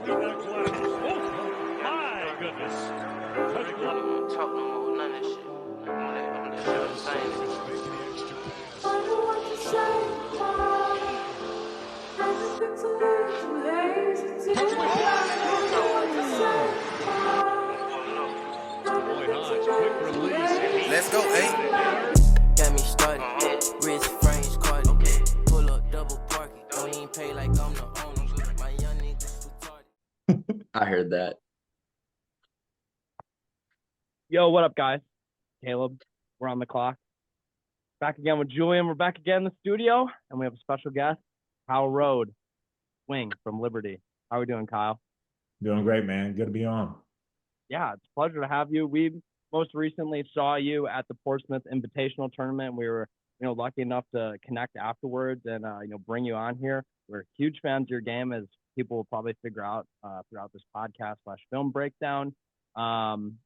My goodness. Talk no more, none of that shit. I'm gonna let you say Boy Hodge, quick release. Let's go, eight. Got me started, wrist frames carded, pull up double parking, don't even pay like I'm the owner. My young niggas retarded. I heard that. Yo, what up, guys? Caleb, we're on the clock. Back again with Julian. We're back again in the studio, and we have a special guest, Kyle Road, wing from Liberty. How are we doing, Kyle? Doing great, man. Good to be on. Yeah, it's a pleasure to have you. We most recently saw you at the Portsmouth Invitational Tournament. We were, lucky enough to connect afterwards and, bring you on here. We're huge fans of your game, as people will probably figure out throughout this podcast/film breakdown. I'm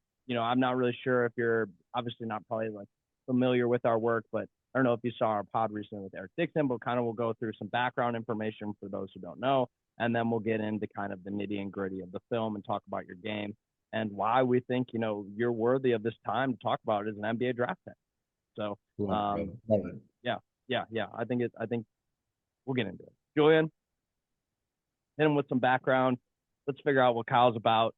not really sure if you're obviously not probably like familiar with our work, but I don't know if you saw our pod recently with Eric Dixon, but kind of we'll go through some background information for those who don't know, and then we'll get into kind of the nitty and gritty of the film and talk about your game and why we think, you're worthy of this time to talk about it as an NBA draft pick. So, Love it. yeah. I think we'll get into it. Julian, hit him with some background. Let's figure out what Kyle's about.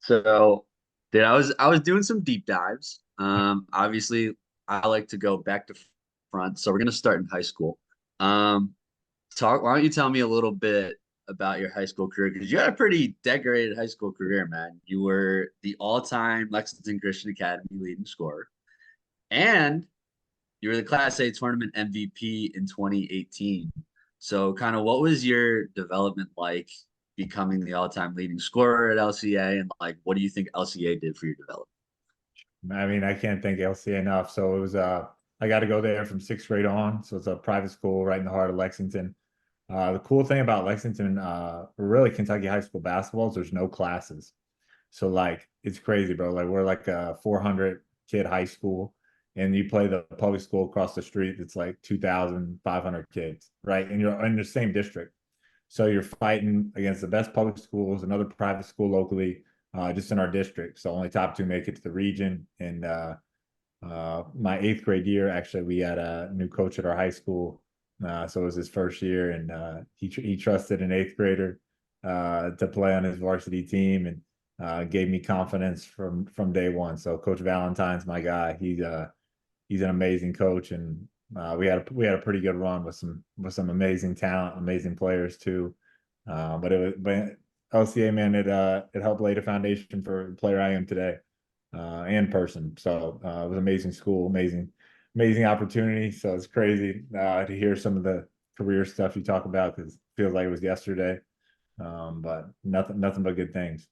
So, dude, I was doing some deep dives. Obviously, I like to go back to front, so we're gonna start in high school. Why don't you tell me a little bit about your high school career? Because you had a pretty decorated high school career, man. You were the all-time Lexington Christian Academy leading scorer, and you were the Class A tournament MVP in 2018. So, kind of, what was your development like becoming the all-time leading scorer at LCA, and like, what do you think LCA did for your development? I mean, I can't thank LCA enough. So it was I got to go there from sixth grade on. So it's a private school right in the heart of Lexington. The cool thing about Lexington, really Kentucky high school basketball, is there's no classes. So like it's crazy, bro. Like we're like a 400 kid high school, and you play the public school across the street. It's like 2,500 kids, right? And you're in the same district. So you're fighting against the best public schools, another private school locally, just in our district. So only top two make it to the region. And my eighth grade year, actually, we had a new coach at our high school. So it was his first year, and he trusted an eighth grader to play on his varsity team, and gave me confidence from day one. So Coach Valentine's my guy. He's an amazing coach, and we had a pretty good run with some amazing talent, amazing players too. But LCA, man, it helped lay the foundation for the player I am today, and person. So it was an amazing school, amazing opportunity. So it's crazy to hear some of the career stuff you talk about, because it feels like it was yesterday. But nothing but good things.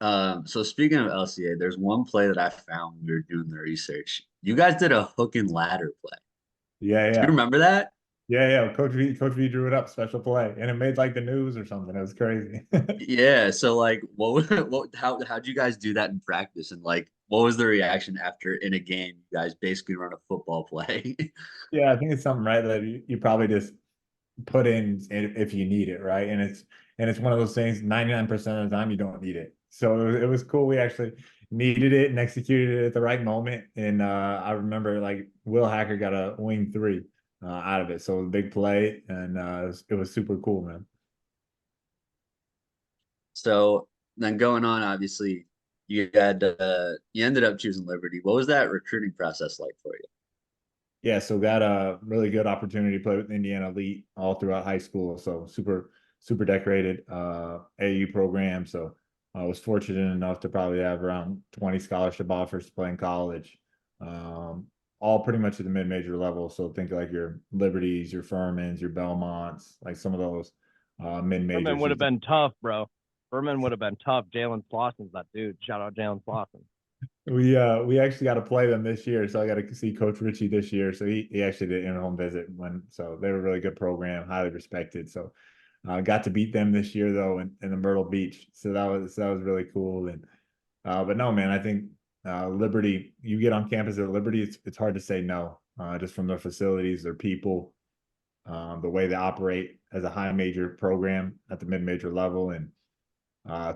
So speaking of LCA, there's one play that I found when we were doing the research. You guys did a hook and ladder play. Yeah. Do you remember that? Yeah. Coach V drew it up, special play, and it made like the news or something. It was crazy. Yeah. So like, how'd you guys do that in practice? And like, what was the reaction after in a game you guys basically run a football play? Yeah, I think it's something, right, that you probably just put in if you need it, right? And it's one of those things, 99% of the time you don't need it. So it was cool. We actually needed it and executed it at the right moment. And I remember like Will Hacker got a wing three out of it. So it was a big play, and it was super cool, man. So then going on, obviously, you ended up choosing Liberty. What was that recruiting process like for you? Yeah, so got a really good opportunity to play with Indiana Elite all throughout high school. So super decorated AU program. So I was fortunate enough to probably have around 20 scholarship offers to play in college, all pretty much at the mid-major level. So think like your Liberties, your Furmans, your Belmonts, like some of those mid-majors. Furman would have been tough, bro. Furman would have been tough. Jalen Slosson's that dude. Shout out Jalen Slosson. We actually got to play them this year, so I got to see Coach Ritchie this year. So he actually did an in-home visit so they were a really good program, highly respected. So got to beat them this year though in the Myrtle Beach. So that was really cool. And but no, man, I think Liberty, you get on campus at Liberty, it's hard to say no, just from their facilities, their people, the way they operate. as a high major program at the mid-major level. And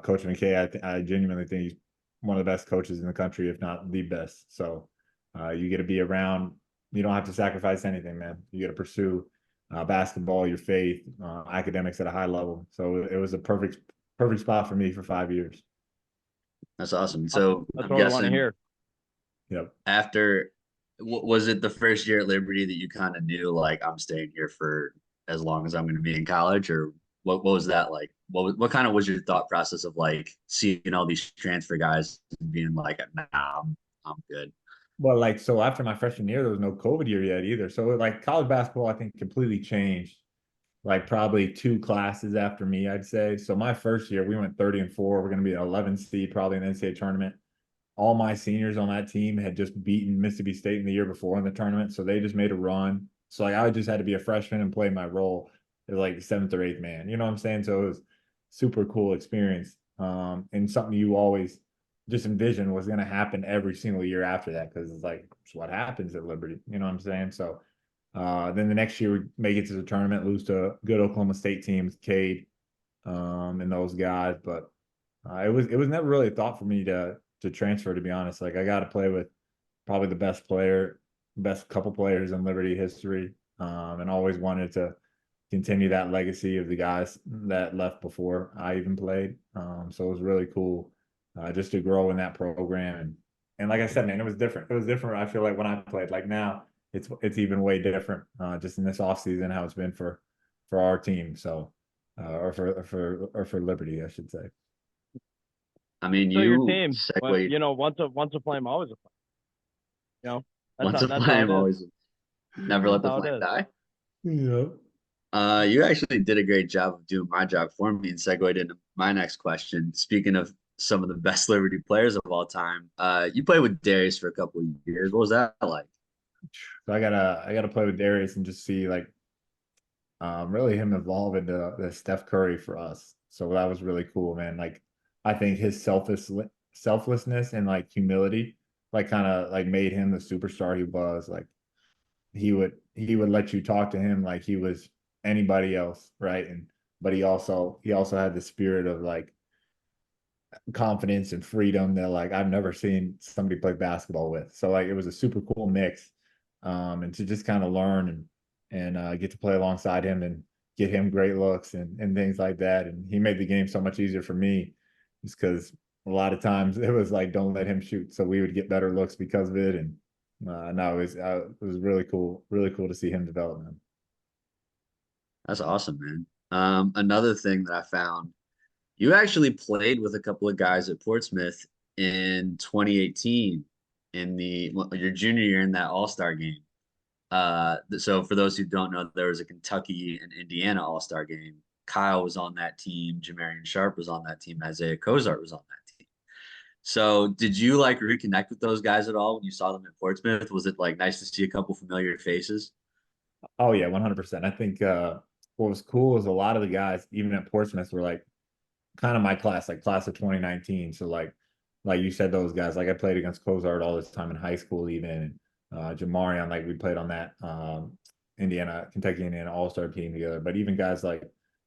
Coach McKay, I genuinely think he's one of the best coaches in the country, if not the best. So you get to be around. You don't have to sacrifice anything, man. You get to pursue basketball, your faith, academics at a high level. So it was a perfect spot for me for 5 years. That's awesome. So That's I'm what we want to guessing hear. Yep. after, was it the first year at Liberty that you kind of knew like I'm staying here for as long as I'm going to be in college, or what was that like? What kind of was your thought process of like seeing all these transfer guys and being like, nah, I'm good. Well, like, so after my freshman year, there was no COVID year yet either. So like college basketball, I think completely changed like probably 2 classes after me, I'd say. So my first year, we went 30-4. We're going to be an 11 seed probably in the NCAA tournament. All my seniors on that team had just beaten Mississippi State in the year before in the tournament. So they just made a run. So like I just had to be a freshman and play my role as like 7th or 8th man. You know what I'm saying? So it was super cool experience. And something you always just envision was going to happen every single year after that, because it's like it's what happens at Liberty. You know what I'm saying? So then the next year we make it to the tournament, lose to a good Oklahoma State team, Cade, and those guys. But it was never really a thought for me to transfer, to be honest. Like I got to play with probably the best couple players in Liberty history, and always wanted to continue that legacy of the guys that left before I even played. So it was really cool just to grow in that program. And like I said, man, it was different. It was different. I feel like when I played, like now, it's even way different. Just in this off season, how it's been for our team. So, or for Liberty, I should say. I mean, So your you team, segued once a flame, always a flame. You know, once a that's how it flame, is. always never let That's the how it flame is. die. Yeah. You actually did a great job of doing my job for me and segued into my next question. Speaking of some of the best Liberty players of all time, you played with Darius for a couple of years. What was that like? So I gotta play with Darius and just see like really him evolve into the Steph Curry for us. So that was really cool, man. Like I think his selflessness and like humility, like kind of like made him the superstar he was. Like he would let you talk to him like he was anybody else, right? And but he also had the spirit of like confidence and freedom that like I've never seen somebody play basketball with. So like it was a super cool mix. And to just kind of learn and get to play alongside him and get him great looks and things like that. And he made the game so much easier for me just because a lot of times it was like don't let him shoot. So we would get better looks because of it. And no, it was really cool to see him develop, man. That's awesome, man. Another thing that I found, you actually played with a couple of guys at Portsmouth in 2018 in your junior year in that All-Star game. So for those who don't know, there was a Kentucky and Indiana All-Star game. Kyle was on that team. Jamarian Sharp was on that team. Isaiah Cozart was on that team. So did you like reconnect with those guys at all when you saw them at Portsmouth? Was it like nice to see a couple familiar faces? Oh yeah, 100%. I think what was cool is a lot of the guys, even at Portsmouth, were like kind of my class, like class of 2019. So like you said, those guys, like I played against Cozart all this time in high school, even Jamarian, like we played on that Kentucky Indiana All-Star team together. But even guys like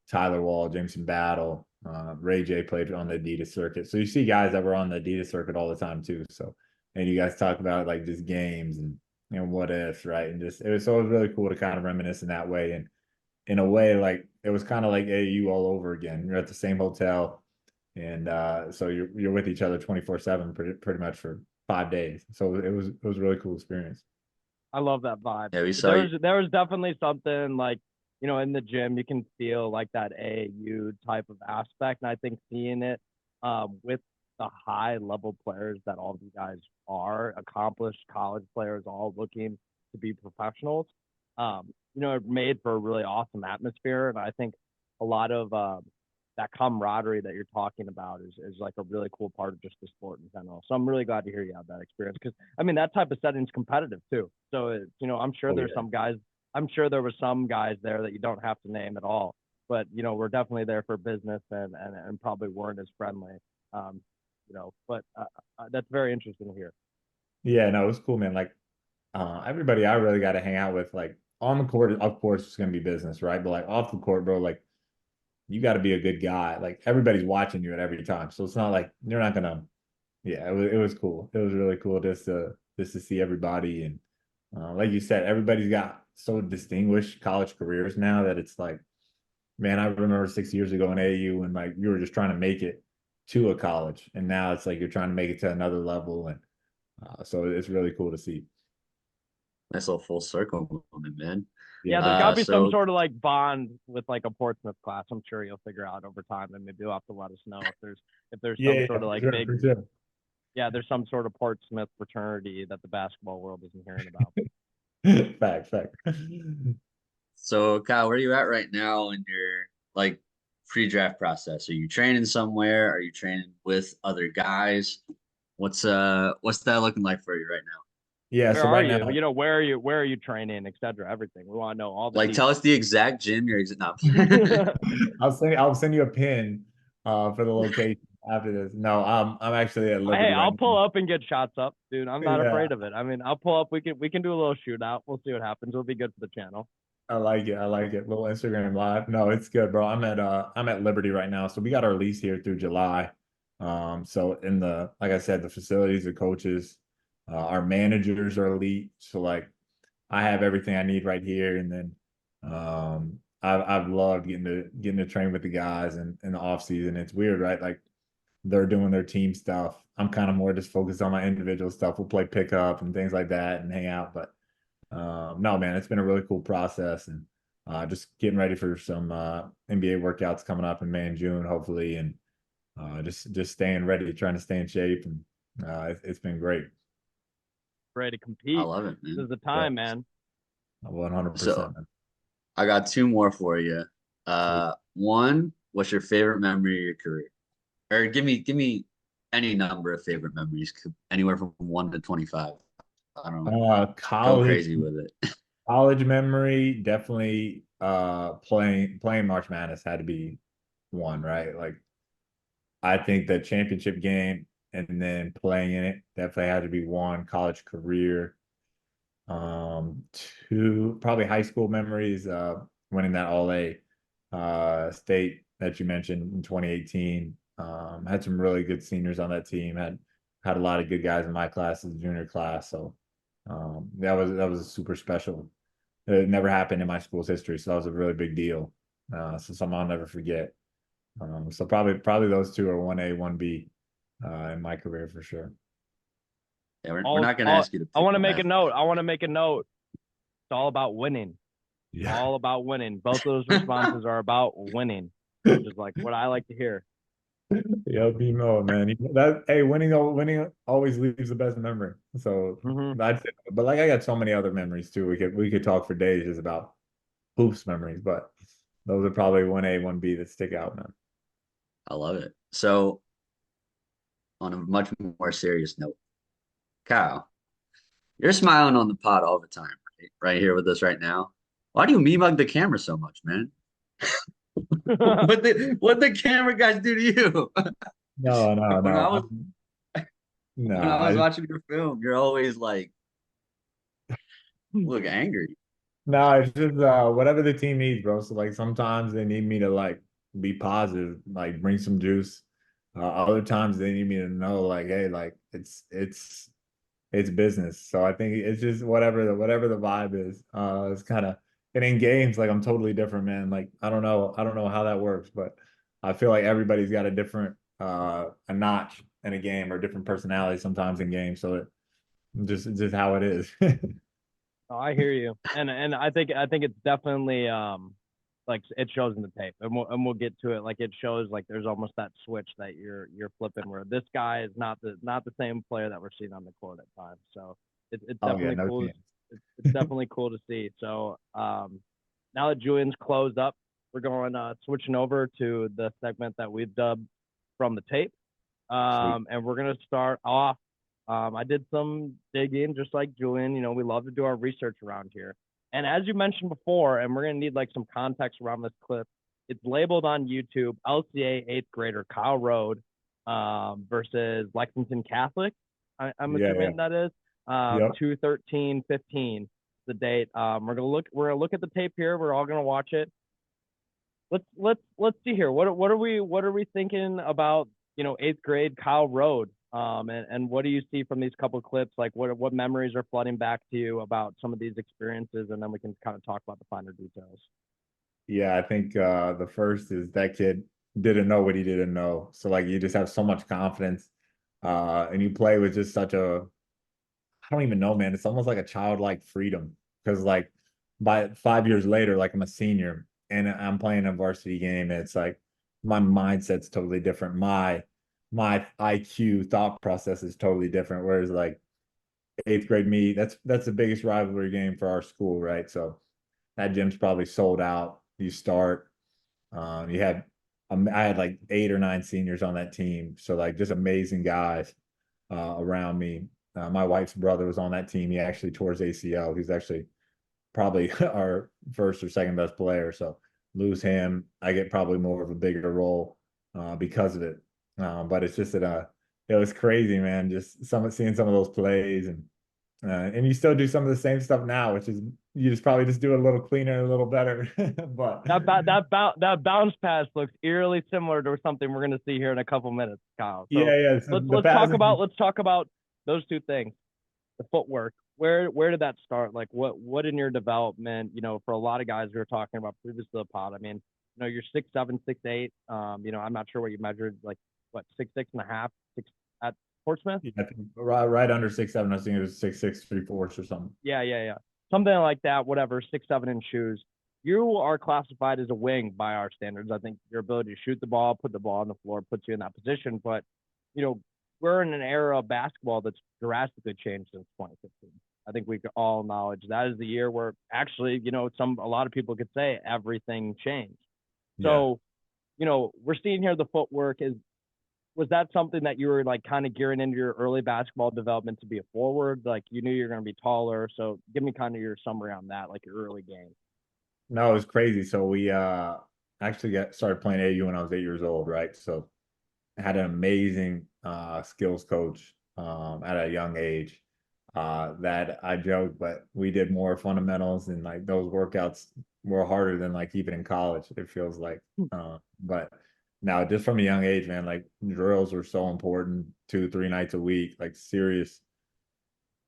Tyler Wall, Jameson Battle, Ray J played on the Adidas circuit. So you see guys that were on the Adidas circuit all the time too. So and you guys talk about like just games and what ifs, right? And just it was really cool to kind of reminisce in that way. And in a way, like it was kind of like AU all over again. You're at the same hotel, and so you're with each other 24/7 pretty much for 5 days. So it was a really cool experience. I love that vibe. Yeah, we saw you. There was definitely something like, in the gym you can feel like that AAU type of aspect, and I think seeing it with the high level players that all of you guys are, accomplished college players, all looking to be professionals. It made for a really awesome atmosphere, and I think a lot of that camaraderie that you're talking about is like a really cool part of just the sport in general. So I'm really glad to hear you have that experience, because I mean that type of setting is competitive too. So I'm sure there's some guys. I'm sure there were some guys there that you don't have to name at all, but we're definitely there for business and probably weren't as friendly. But that's very interesting to hear. Yeah, no, it was cool, man. Like everybody I really got to hang out with, like on the court, of course, it's gonna be business, right? But like off the court, bro, like you got to be a good guy. Like everybody's watching you at every time, so it's not like you're not gonna. Yeah, it was cool. It was really cool just to see everybody and like you said, everybody's got so distinguished college careers now that it's like, man, I remember 6 years ago in AU when like you were just trying to make it to a college, and now it's like you're trying to make it to another level, and so it's really cool to see. Nice little full circle moment, man. Yeah, Yeah, there's got to be some So sort of like bond with like a Portsmouth class. I'm sure you'll figure out over time, and maybe you'll have to let us know if there's yeah, some yeah, sort of for like sure, big for sure. there's some sort of Portsmouth fraternity that the basketball world isn't hearing about. Fact. so Kyle, where are you at right now in your like pre-draft process? Are you training somewhere? Are you training with other guys? What's that looking like for you right now? Yeah, Where so are right you? now, You know, where are you training, et cetera, everything. We want to know all the Like tell details. us the exact gym you're exit no. I'll send you a pin for the location after this. No, I'm actually at Hey, Liberty right I'll pull now. up and get shots up, dude. I'm not Yeah, afraid of it. I mean, I'll pull up. We can do a little shootout. We'll see what happens. It'll be good for the channel. I like it. I like it. Little Instagram live. No, it's good, bro. I'm at Liberty right now. So we got our lease here through July. So in the like I said, the facilities, the coaches, our managers are elite. So like I have everything I need right here. And then I've loved getting to train with the guys and in the off season. It's weird, right? Like they're doing their team stuff. I'm kind of more just focused on my individual stuff. We'll play pickup and things like that and hang out. But no, man, it's been a really cool process and just getting ready for some NBA workouts coming up in May and June, hopefully, and just staying ready, trying to stay in shape, and it's been great. Ready to I compete. love it, This man. is the Yeah, time, man. 100%. So I got two more for you. Sweet. One, what's your favorite memory of your career? Or give me any number of favorite memories, anywhere from 1 to 25. I don't know. Go College crazy with it. college memory, definitely playing March Madness had to be one, right? Like I think the championship game and then playing in it definitely had to be one. College career. Two, probably high school memories, winning that all A state that you mentioned in 2018. Had some really good seniors on that team, had a lot of good guys in my class as a junior class. So that was super special. It never happened in my school's history, so that was a really big deal. So something I'll never forget. So probably those two are 1A, 1B in my career for sure. Yeah, we're All, not gonna all ask you to I pick want to one make a after. note. I want to make a note. It's all about winning. Yeah. All about winning. Both of those responses are about winning, which is like what I like to hear. Yeah, BMO, man. Hey, winning always leaves the best memory. So Hmm. that's it. But like I got so many other memories too. We could talk for days just about hoops memories, but those are probably 1A, 1B that stick out, man. I love it. So on a much more serious note, Kyle, you're smiling on the pod all the time, right? Right here with us right now. Why do you me mug the camera so much, man? What the camera guys do to you? No, no, When no. I was No, when I was watching your film, you're always like look angry. no, it's just whatever the team needs, bro. So like sometimes they need me to like be positive, like bring some juice. Other times they need me to know like, hey, like it's business. So I think it's just whatever the vibe is. It's kind of and in games, like I'm totally different, man. Like I don't know how that works, but I feel like everybody's got a different a notch in a game or different personality sometimes in games. So it's just how it is. Oh, I hear you, and I think it's definitely like it shows in the tape, and we'll get to it. Like it shows like there's almost that switch that you're flipping where this guy is not the same player that we're seeing on the court at times. So it's Oh yeah, definitely no cool. chance. It's definitely cool to see. So now that Julian's closed up, we're going switching over to the segment that we've dubbed from the tape. Sweet. And we're gonna start off. I did some digging, just like Julian. You know, we love to do our research around here. And as you mentioned before, and we're gonna need like some context around this clip. It's labeled on YouTube LCA eighth grader Kyle Road versus Lexington Catholic. I'm Yeah, yeah. assuming that is Yep. 213-15. the date. We're gonna look at the tape here. We're all gonna watch it. Let's see here. What are we thinking about, you know, eighth grade Kyle Road? And what do you see from these couple clips? Like what memories are flooding back to you about some of these experiences, and then we can kind of talk about the finer details. Yeah, I think the first is that kid didn't know what he didn't know. So like you just have so much confidence. And you play with just such a, I don't even know, man. It's almost like a childlike freedom. Because like by 5 years later, like I'm a senior and I'm playing a varsity game, and it's like my mindset's totally different. My IQ thought process is totally different. Whereas like eighth grade me, that's the biggest rivalry game for our school, right? So that gym's probably sold out. You start, you had, I had like 8 or 9 seniors on that team, so like just amazing guys around me. My wife's brother was on that team. He actually tore his ACL. He's actually probably our first or second best player. So lose him, I get probably more of a bigger role because of it. But it's just that it was crazy, man. Just seeing some of those plays, and you still do some of the same stuff now, which is you just probably just do it a little cleaner, a little better. But That bounce pass looks eerily similar to something we're going to see here in a couple minutes, Kyle. So yeah. So let's talk about those two things. The footwork. Where did that start? Like what in your development? You know, for a lot of guys we were talking about previous to the pod. I mean, you know, you're 6'7", 6'8". You know, I'm not sure what you measured. Like what 6'6.5", 6 at Portsmouth. Yeah, I think right under 6'7". I think it was 6'6", 3/4 or something. Yeah. Something like that. Whatever. 6'7" in shoes. You are classified as a wing by our standards. I think your ability to shoot the ball, put the ball on the floor, puts you in that position. But you know, we're in an era of basketball that's drastically changed since 2015. I think we could all acknowledge that is the year where actually, you know, a lot of people could say everything changed. So, you know, we're seeing here the footwork was that something that you were like kind of gearing into your early basketball development to be a forward? Like you knew you're going to be taller. So give me kind of your summary on that, like your early game. No, it was crazy. So we actually started playing AU when I was 8 years old, right? So I had an amazing skills coach at a young age that I joke, but we did more fundamentals, and like those workouts were harder than like even in college, it feels like. But now just from a young age, man, like drills were so important, 2, 3 nights a week, like serious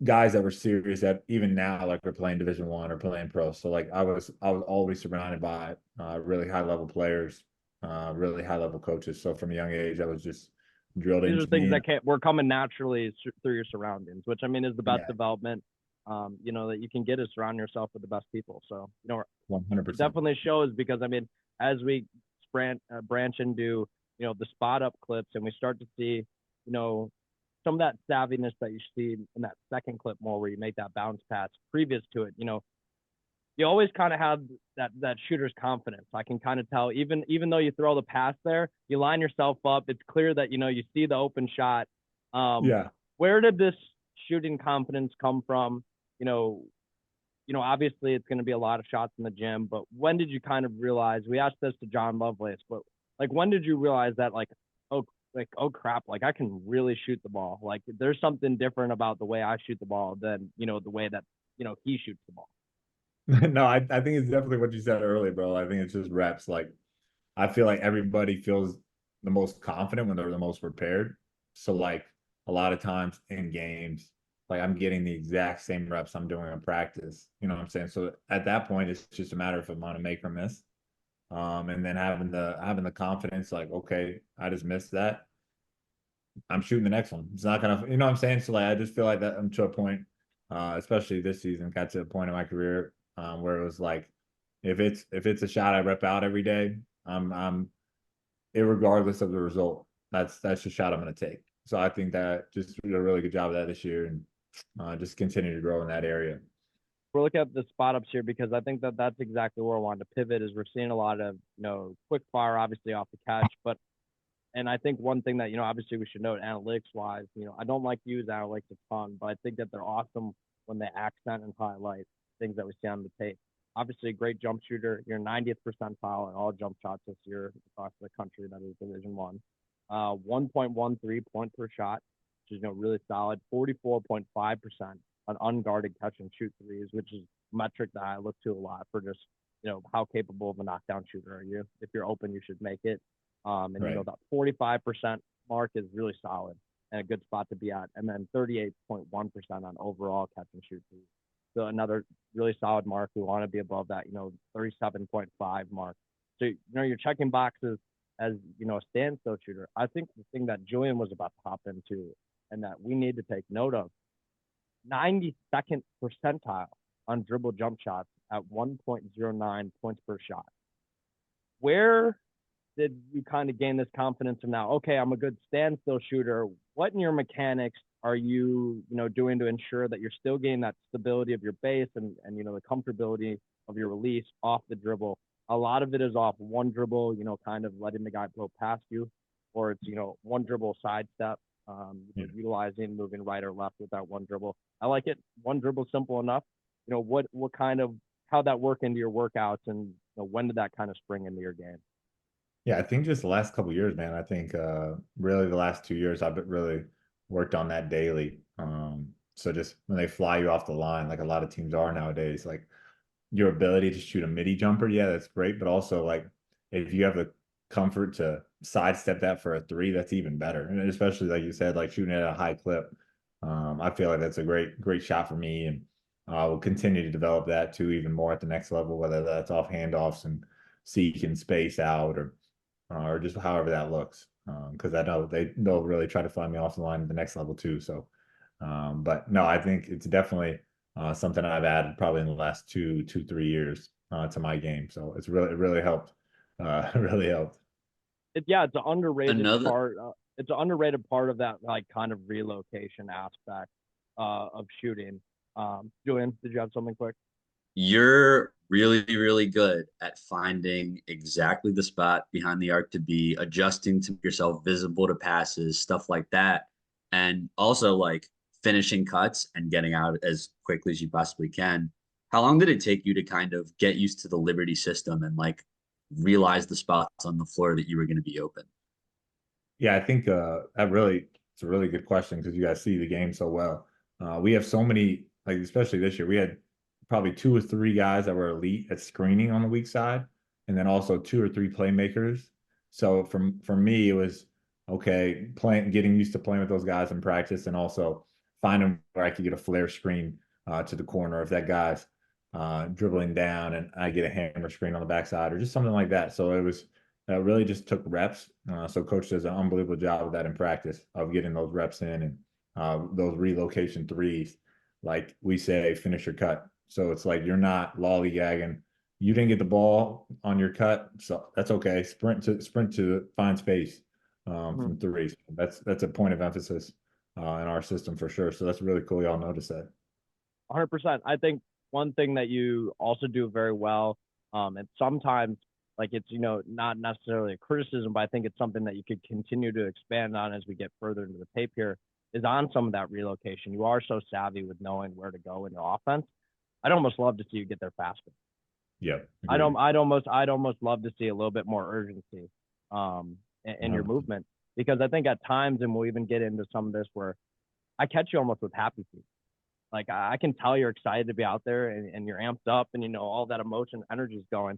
guys that were serious that even now like we're playing Division 1 or playing pro. So like I was always surrounded by really high level players, really high level coaches. So from a young age, I was just drilled These are into things me. that were coming naturally through your surroundings, which I mean is the best Yeah, development, you know, that you can get is surround yourself with the best people. So, you know, it 100%. definitely shows because I mean, as we branch into, you know, the spot up clips and we start to see, you know, some of that savviness that you see in that second clip more where you make that bounce pass previous to it, you know, you always kind of have that shooter's confidence. I can kind of tell, even though you throw the pass there, you line yourself up. It's clear that you know you see the open shot. Yeah. Where did this shooting confidence come from? Obviously it's going to be a lot of shots in the gym, but when did you kind of realize? We asked this to John Lovelace, but like when did you realize that oh crap, like I can really shoot the ball. Like there's something different about the way I shoot the ball than the way that he shoots the ball. No, I think it's definitely what you said earlier, bro. I think it's just reps. Like I feel like everybody feels the most confident when they're the most prepared. So like a lot of times in games, like I'm getting the exact same reps I'm doing in practice. You know what I'm saying? So at that point, it's just a matter of if I'm gonna make or miss. And then having the confidence, like, okay, I just missed that. I'm shooting the next one. It's not gonna, you know what I'm saying? So like I just feel like that I'm to a point, especially this season, got to a point in my career where it was like, if it's a shot I rep out every day, I'm irregardless of the result, that's the shot I'm gonna take. So I think that just did a really good job of that this year, and just continue to grow in that area. We're looking at the spot ups here because I think that that's exactly where I wanted to pivot. Is we're seeing a lot of quick fire, obviously off the catch, and I think one thing that obviously we should note analytics wise, I don't like to use analytics a ton, but I think that they're awesome when they accent and highlight things that we see on the tape. Obviously, a great jump shooter. You're 90th percentile in all jump shots this year across the country. That is Division 1. 1.13 point per shot, which is really solid. 44.5% on unguarded catch and shoot threes, which is metric that I look to a lot for just, how capable of a knockdown shooter are you? If you're open, you should make it. And, Right. that 45% mark is really solid and a good spot to be at. And then 38.1% on overall catch and shoot. So another really solid mark. We want to be above that, 37.5 mark. So, you're checking boxes as, a standstill shooter. I think the thing that Julian was about to hop into and that we need to take note of, 92nd percentile on dribble jump shots at 1.09 points per shot. Where did you kind of gain this confidence of now, okay, I'm a good standstill shooter? What in your mechanics are you, doing to ensure that you're still getting that stability of your base and the comfortability of your release off the dribble? A lot of it is off one dribble, kind of letting the guy blow past you, or it's, one dribble sidestep, utilizing moving right or left with that one dribble. I like it. One dribble, simple enough. What kind of, how'd that work into your workouts, and when did that kind of spring into your game? Yeah, I think just the last couple of years, man. I think really the last 2 years, I've really worked on that daily. So just when they fly you off the line, like a lot of teams are nowadays, like your ability to shoot a midi jumper, yeah, that's great. But also, like, if you have the comfort to sidestep that for a three, that's even better. And especially like you said, like shooting at a high clip. I feel like that's a great shot for me, and we'll continue to develop that too, even more at the next level, whether that's off handoffs and seek and space out, or just however that looks. Because I know they'll really try to find me off the line at the next level too. So, but no, I think it's definitely something I've added probably in the last 3 years to my game. So it really helped. It really helped. It's an underrated Another part. It's an underrated part of that, like, kind of relocation aspect of shooting. Julian, did you have something quick? You're really, really good at finding exactly the spot behind the arc to be, adjusting to make yourself visible to passes, stuff like that. And also like finishing cuts and getting out as quickly as you possibly can. How long did it take you to kind of get used to the Liberty system and like realize the spots on the floor that you were going to be open? Yeah, I think it's a really good question because you guys see the game so well. We have so many, like especially this year, we had probably two or three guys that were elite at screening on the weak side, and then also two or three playmakers. So for me, it was okay getting used to playing with those guys in practice, and also finding where I could get a flare screen to the corner if that guy's dribbling down, and I get a hammer screen on the backside or just something like that. So it was really just took reps. So coach does an unbelievable job of that in practice of getting those reps in, and those relocation threes. Like we say, finish your cut. So it's like you're not lollygagging. You didn't get the ball on your cut, so that's okay. Sprint to find space from threes. That's a point of emphasis in our system for sure. So that's really cool. Y'all notice that. 100%. I think one thing that you also do very well, and sometimes, like, it's, not necessarily a criticism, but I think it's something that you could continue to expand on as we get further into the tape here, is on some of that relocation. You are so savvy with knowing where to go in your offense. I'd almost love to see you get there faster. Yeah. I'd almost love to see a little bit more urgency in your movement, because I think at times, and we'll even get into some of this, where I catch you almost with happy feet. Like, I can tell you're excited to be out there, and you're amped up, and all that emotion, energy is going.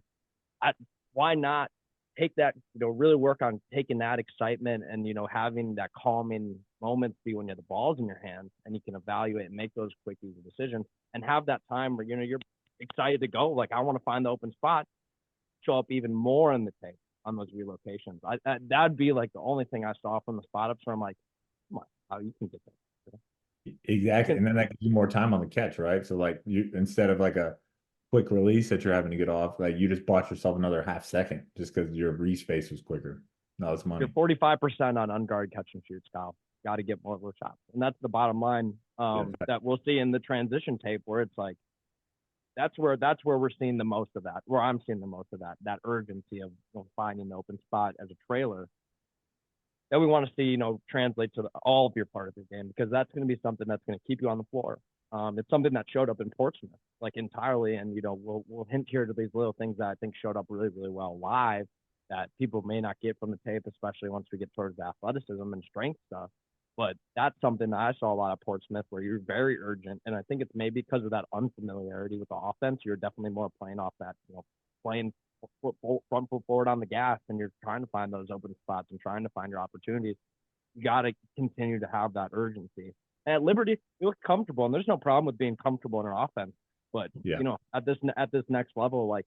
Why not take that, really work on taking that excitement and, having that calming moment be when you have the balls in your hands and you can evaluate and make those quick, easy decisions, and have that time where, you're excited to go. Like, I want to find the open spot, show up even more in the tape on those relocations. That'd be like the only thing I saw from the spot ups where I'm like, come on, how you can get there. Exactly. And then that gives you more time on the catch, right? So like you, instead of like a quick release that you're having to get off, like you just bought yourself another half second just because your re-space was quicker. No, it's money. You're 45% on unguarded catch and shoot, Kyle. Got to get more shots. And that's the bottom line that we'll see in the transition tape, where it's like, that's where we're seeing the most of that, where I'm seeing the most of that urgency of finding the open spot as a trailer that we want to see, translate to all of your part of the game, because that's going to be something that's going to keep you on the floor. It's something that showed up in Portsmouth, like, entirely. And, we'll hint here to these little things that I think showed up really, really well live that people may not get from the tape, especially once we get towards the athleticism and strength stuff. But that's something that I saw a lot of Portsmouth where you're very urgent. And I think it's maybe because of that unfamiliarity with the offense. You're definitely more playing off that, playing front foot forward on the gas, and you're trying to find those open spots and trying to find your opportunities. You got to continue to have that urgency. And at Liberty, you look comfortable, and there's no problem with being comfortable in an offense. But Yeah. at this next level, like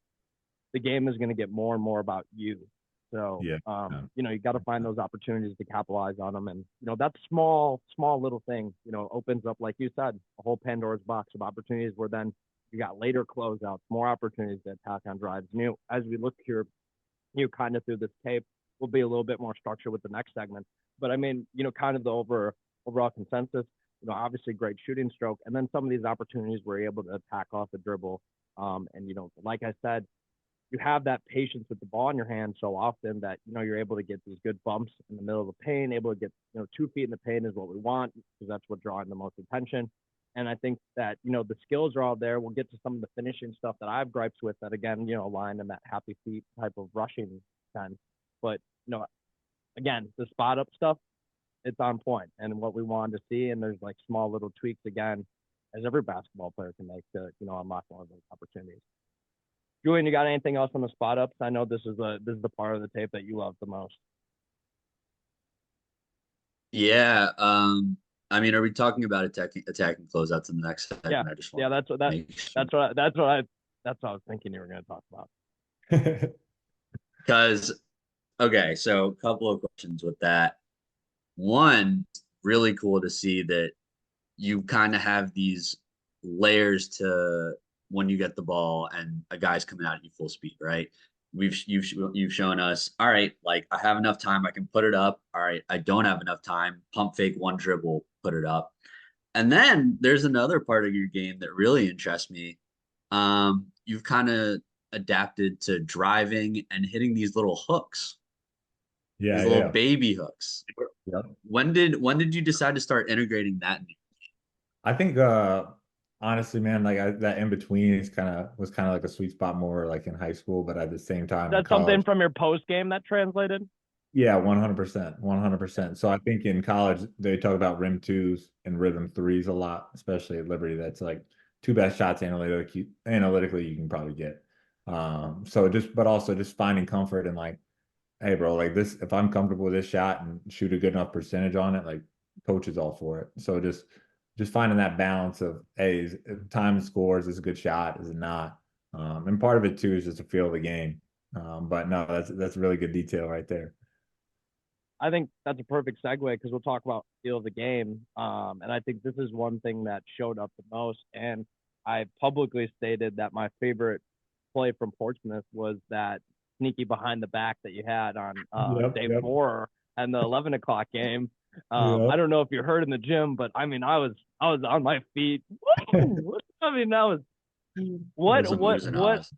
the game is going to get more and more about you. So, Yeah. you got to find those opportunities to capitalize on them. And, that small little thing, opens up, like you said, a whole Pandora's box of opportunities where then you got later closeouts, more opportunities to attack on drives. As we look here, kind of through this tape, we'll be a little bit more structured with the next segment. But I mean, kind of the overall consensus, obviously great shooting stroke. And then some of these opportunities we're able to attack off the dribble. And, like I said, you have that patience with the ball in your hand so often that, you're able to get these good bumps in the middle of the paint, able to get, 2 feet in the paint is what we want because that's what drawing the most attention. And I think that, the skills are all there. We'll get to some of the finishing stuff that I have gripes with that, again, aligned in that happy feet type of rushing sense. But, again, the spot up stuff, it's on point and what we wanted to see. And there's like small little tweaks, again, as every basketball player can make to, unlock one of those opportunities. Julian, you got anything else on the spot ups? I know this is the part of the tape that you love the most. Yeah. I mean, are we talking about attacking closeouts in the next segment? Yeah. I just Yeah, that's what I was thinking you were going to talk about. Because okay, so a couple of questions with that. One, really cool to see that you kind of have these layers to when you get the ball and a guy's coming at you full speed, right? You've shown us, all right, like I have enough time, I can put it up. All right, I don't have enough time, pump fake one dribble, put it up. And then there's another part of your game that really interests me. You've kind of adapted to driving and hitting these little hooks, Yeah. these Yeah. little baby hooks. Yep. When did you decide to start integrating that? I think honestly, man, like that in between is was kind of like a sweet spot more like in high school, but at the same time in That's something college. from your post game that translated? Yeah, 100%, 100%. So I think in college they talk about rim twos and rhythm threes a lot, especially at Liberty. That's like 2 best shots analytically you can probably get. But also just finding comfort in like, hey, bro, like this, if I'm comfortable with this shot and shoot a good enough percentage on it, like coach is all for it. So just finding that balance of, hey, time scores, is a good shot, is it not? And part of it too is just a feel of the game. But no, that's a really good detail right there. I think that's a perfect segue because we'll talk about feel of the game. And I think this is one thing that showed up the most. And I publicly stated that my favorite play from Portsmouth was that sneaky behind the back that you had on day 4 and the 11 o'clock game. I don't know if you heard in the gym, but I mean, I was on my feet. I mean, that was what.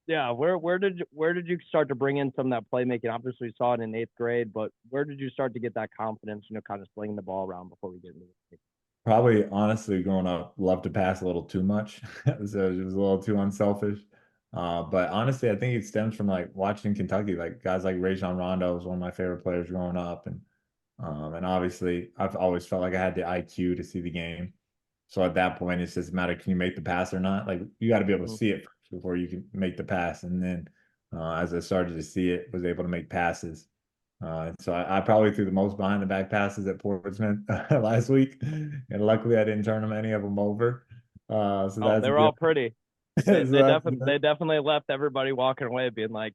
Yeah, where did you start to bring in some of that playmaking? Obviously, we saw it in 8th grade, but where did you start to get that confidence? Kind of slinging the ball around before we get into it. Probably, honestly, growing up, loved to pass a little too much, so it was a little too unselfish. But honestly, I think it stems from like watching Kentucky, like guys like Rajon Rondo was one of my favorite players growing up, and obviously, I've always felt like I had the IQ to see the game. So at that point, it's just a matter, can you make the pass or not? Like you got to be able to see it first before you can make the pass. And then as I started to see it, was able to make passes. So I probably threw the most behind the back passes at Portsmouth last week, and luckily I didn't turn any of them over. They were all pretty. They definitely left everybody walking away being like,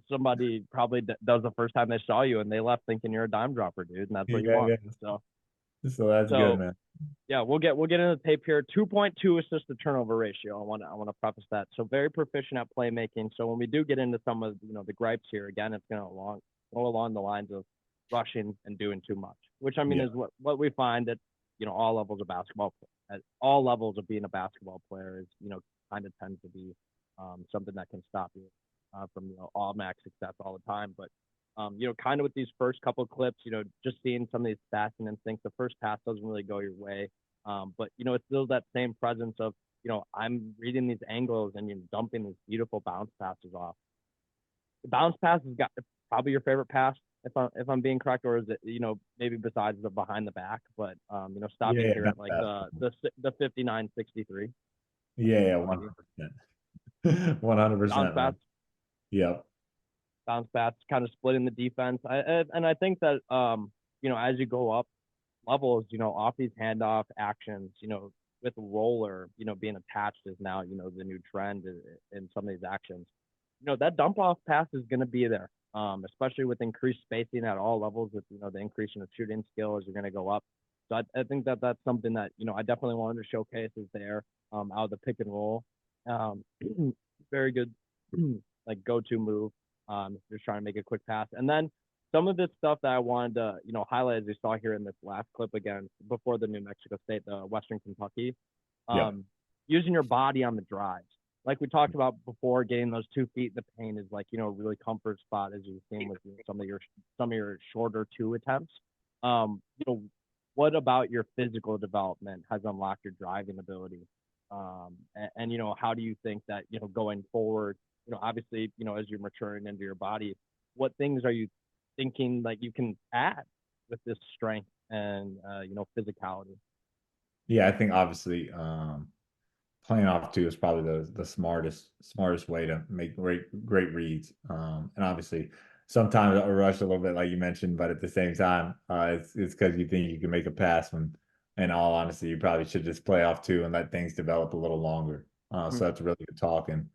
somebody probably that was the first time they saw you, and they left thinking you're a dime dropper, dude, and that's what you want. Yeah. So that's good, man. Yeah, we'll get into the tape here. 2.2 assist to turnover ratio. I want to preface that. So very proficient at playmaking. So when we do get into some of the gripes here, again, it's going to go along the lines of rushing and doing too much, which I mean is what we find at all levels of basketball. At all levels of being a basketball player is kind of tends to be something that can stop you from all max success all the time. But kind of with these first couple of clips, just seeing some of these stats and instincts, the first pass doesn't really go your way. But it's still that same presence of, I'm reading these angles and dumping these beautiful bounce passes off. The bounce pass has got probably your favorite pass if I'm being correct, or is it maybe besides the behind the back, but stopping Yeah, here not at like bad. the 59.63. Yeah, 100%. Bounce 100%, man. backs, Yep. kind of splitting the defense. And I think that as you go up levels, off these handoff actions, with roller, being attached is now the new trend in some of these actions. That dump off pass is going to be there, especially with increased spacing at all levels. With the increase in the shooting skill as you're going to go up. So I think that that's something that I definitely wanted to showcase is there out of the pick and roll. Um, very good, like go-to move. Just trying to make a quick pass, and then some of this stuff that I wanted to highlight as we saw here in this last clip again before the New Mexico State, the Western Kentucky, Yep. using your body on the drives. Like we talked about before, getting those 2 feet in the paint is like a really comfort spot as you've seen with some of your shorter two attempts. What about your physical development has unlocked your driving ability? And how do you think that going forward, obviously as you're maturing into your body, what things are you thinking like you can add with this strength and physicality? Yeah, I think obviously playing off two is probably the smartest way to make great reads. And obviously sometimes I'll rush a little bit like you mentioned, but at the same time, it's because you think you can make a pass when in all honesty, you probably should just play off two and let things develop a little longer. Mm-hmm. So that's really good talk. And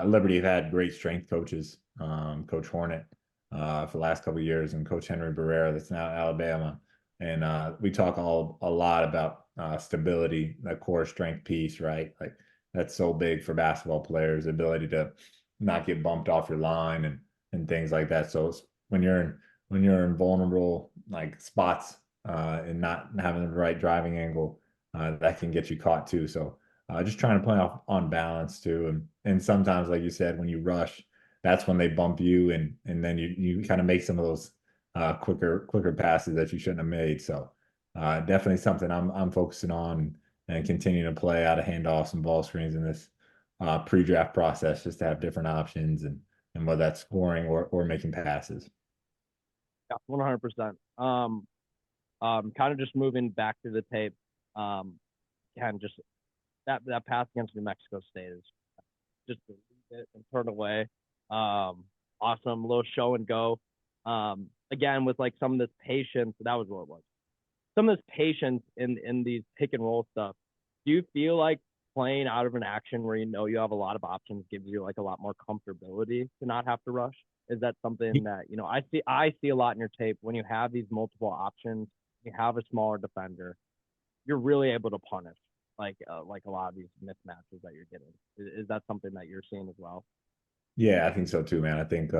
Liberty have had great strength coaches, Coach Hornet for the last couple of years, and Coach Henry Barrera that's now at Alabama. And we talk a lot about stability, that core strength piece, right? Like that's so big for basketball players, the ability to not get bumped off your line and things like that. So when you're in vulnerable like spots and not having the right driving angle, that can get you caught too. So just trying to play off on balance too, and sometimes like you said, when you rush, that's when they bump you, and then you kind of make some of those quicker passes that you shouldn't have made. So definitely something I'm focusing on and continuing to play out of handoffs and ball screens in this pre-draft process, just to have different options and whether that's scoring or making passes. Yeah, 100%. Kind of just moving back to the tape. Again, just that pass against New Mexico State is just to leave it and turn away. Awesome little show and go. Again, with like some of this patience, that was what it was. Some of this patience in these pick and roll stuff. Do you feel like playing out of an action where you have a lot of options gives you like a lot more comfortability to not have to rush? Is that something that I see a lot in your tape when you have these multiple options, you have a smaller defender, you're really able to punish like a lot of these mismatches that you're getting. Is that something that you're seeing as well? Yeah, I think so too, man. I think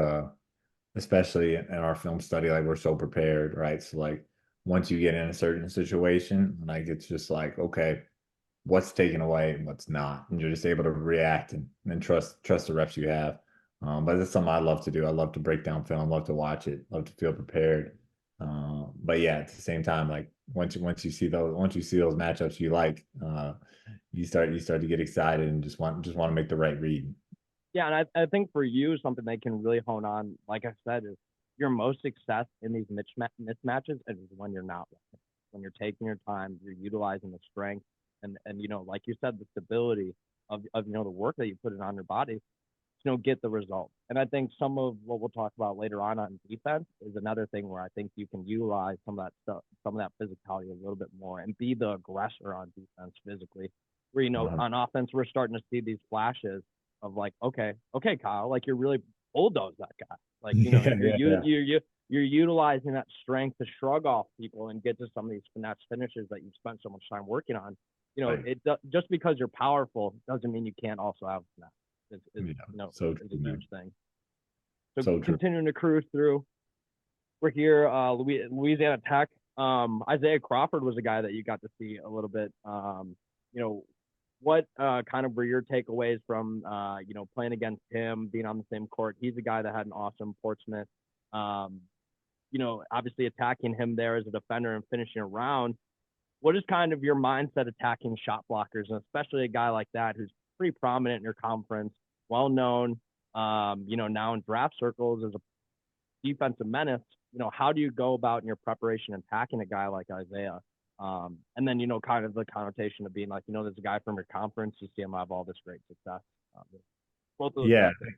especially in our film study, like we're so prepared, right? So like once you get in a certain situation, like it's just like, okay, what's taken away and what's not, and you're just able to react and trust the reps you have. But it's something I love to do. I love to break down film, love to watch it, love to feel prepared. But yeah, at the same time, like once you see those matchups you like, you start to get excited and just want to make the right read. Yeah, and I think for you, something they can really hone on, like I said, is your most success in these mismatches is when you're not rushing. When you're taking your time, you're utilizing the strength and like you said, the stability of the work that you put in on your body get the result. And I think some of what we'll talk about later on defense is another thing where I think you can utilize some of that stuff, some of that physicality a little bit more and be the aggressor on defense physically. Where, on offense, we're starting to see these flashes of like, okay, Kyle, like you're really bulldoze that guy. Like, you're utilizing that strength to shrug off people and get to some of these finesse finishes that you've spent so much time working on. Right. Just because you're powerful doesn't mean you can't also have finesse. So it's true, a man. huge thing. So, So true. continuing to cruise through, we're here, Louisiana Tech. Isaiah Crawford was a guy that you got to see a little bit. What kind of were your takeaways from playing against him, being on the same court? He's a guy that had an awesome Portsmouth. Obviously attacking him there as a defender and finishing around. What is kind of your mindset attacking shot blockers, and especially a guy like that who's pretty prominent in your conference, well known, now in draft circles as a defensive menace. how do you go about in your preparation and packing a guy like Isaiah? And then, kind of the connotation of being like, there's a guy from your conference, you see him have all this great success. Both of those Yeah, things.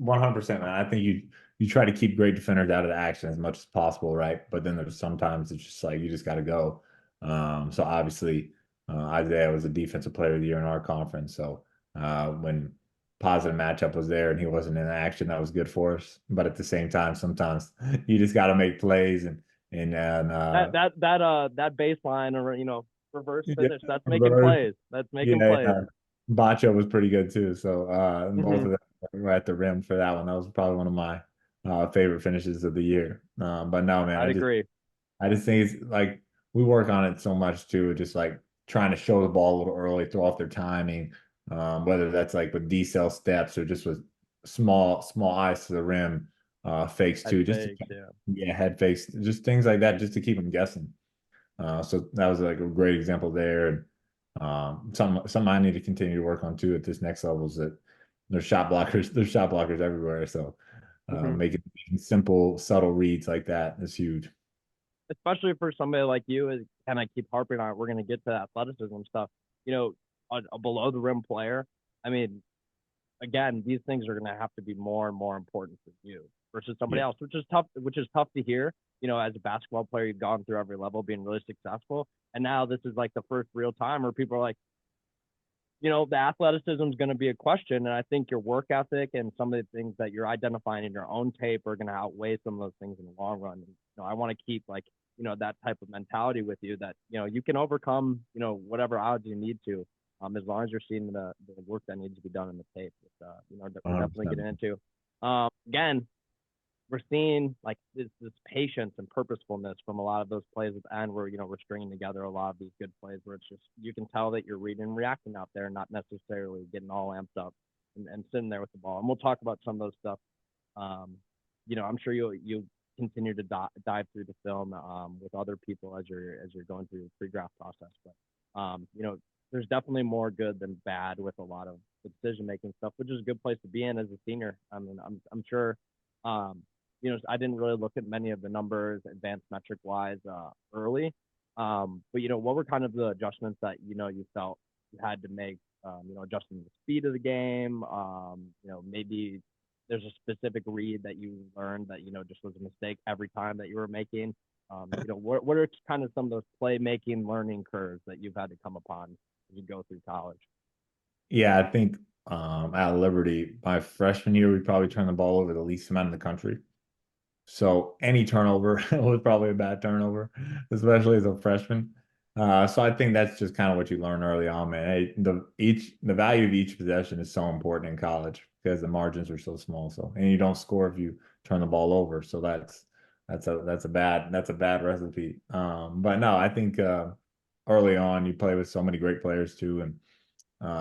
100%, man. I think you try to keep great defenders out of the action as much as possible, right? But then there's sometimes it's just like you just got to go. So obviously, Isaiah was a defensive player of the year in our conference. So when positive matchup was there and he wasn't in action, that was good for us. But at the same time, sometimes you just got to make plays That baseline or reverse yeah, finish, that's making plays. That's yeah, making plays. yeah. Bacho was pretty good too. So both Mhm. of them were at the rim for that one. That was probably one of my favorite finishes of the year. But no, man, I'd agree. I just think it's like we work on it so much too, just like trying to show the ball a little early, throw off their timing, whether that's like with decel steps or just with small eyes to the rim, fakes I'd too, just to, say, yeah. yeah, head fakes, just things like that, just to keep them guessing. So that was like a great example there. And something I need to continue to work on too at this next level is that there's shot blockers everywhere. So Mhm. making simple, subtle reads like that is huge. Especially for somebody like you, is kind of keep harping on it. We're going to get to athleticism stuff. A below the rim player. I mean, again, these things are going to have to be more and more important for you versus somebody Yeah. else, which is tough. Which is tough to hear. As a basketball player, you've gone through every level, being really successful, and now this is like the first real time where people are like, the athleticism is going to be a question. And I think your work ethic and some of the things that you're identifying in your own tape are going to outweigh some of those things in the long run. And, I want to keep like, that type of mentality with you that, you can overcome, whatever odds you need to, as long as you're seeing the work that needs to be done in the tape, which, we're definitely 100%. getting into. Again, we're seeing like this patience and purposefulness from a lot of those plays at the end where we're stringing together a lot of these good plays where it's just you can tell that you're reading and reacting out there, not necessarily getting all amped up and sitting there with the ball. And we'll talk about some of those stuff. I'm sure you continue to dive through the film with other people as you're going through the pre-draft process. But there's definitely more good than bad with a lot of the decision making stuff, which is a good place to be in as a senior. I mean, I'm sure. I didn't really look at many of the numbers, advanced metric wise, early. But what were kind of the adjustments that you felt you had to make? Adjusting the speed of the game. Maybe there's a specific read that you learned that just was a mistake every time that you were making. What are kind of some of those playmaking learning curves that you've had to come upon as you go through college? Yeah, I think at Liberty, my freshman year, we probably turned the ball over the least amount in the country. So any turnover was probably a bad turnover, especially as a freshman. So I think that's just kind of what you learn early on, man. Hey, the value of each possession is so important in college because the margins are so small. So and you don't score if you turn the ball over. So that's a bad recipe. But no, I think early on you play with so many great players too, and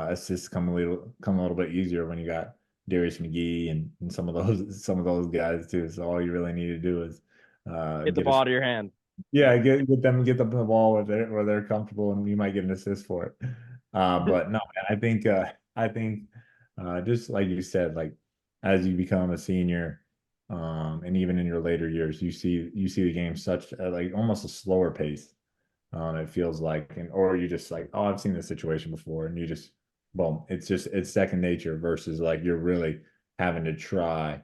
assists come a little bit easier when you got Darius McGee and some of those guys too. So all you really need to do is Get the get ball a out of your hand. yeah, get them the ball where they're comfortable, and you might get an assist for it. But no, man, I think just like you said, like as you become a senior, and even in your later years, you see the game such like almost a slower pace. It feels like, or you just like, oh, I've seen this situation before, and you just, boom, it's second nature versus like you're really having to try.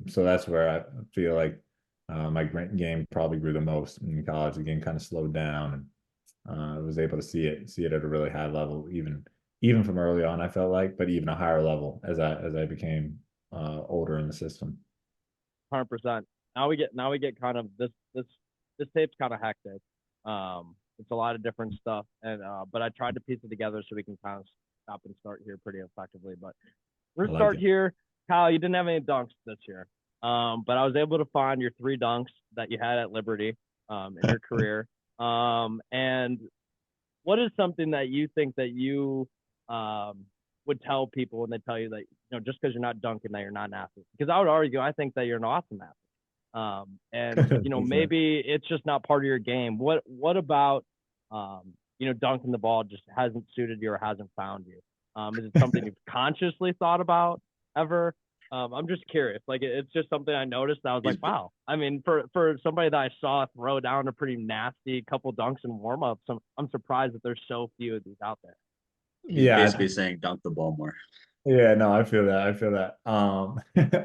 So that's where I feel like my game probably grew the most in college. The game kind of slowed down, and I was able to see it at a really high level, even from early on. I felt like, but even a higher level as I became older in the system. 100%. Now we get kind of this tape's kind of hectic. It's a lot of different stuff, and but I tried to piece it together so we can kind of stop and start here pretty effectively. But we're I gonna like start it. here. Kyle, you didn't have any dunks this year, but I was able to find your 3 dunks that you had at Liberty in your career. And what is something that you think that you would tell people when they tell you that just because you're not dunking that you're not an athlete? Because I would argue I think that you're an awesome athlete. And Thanks, man. maybe it's just not part of your game. What about dunking the ball just hasn't suited you or hasn't found you? Is it something you've consciously thought about ever? I'm just curious. Like it's just something I noticed. I was He's like, wow. I mean, for somebody that I saw throw down a pretty nasty couple dunks and warm ups, I'm surprised that there's so few of these out there. he's Yeah, basically saying dunk the ball more. yeah, no, I feel that. I feel that.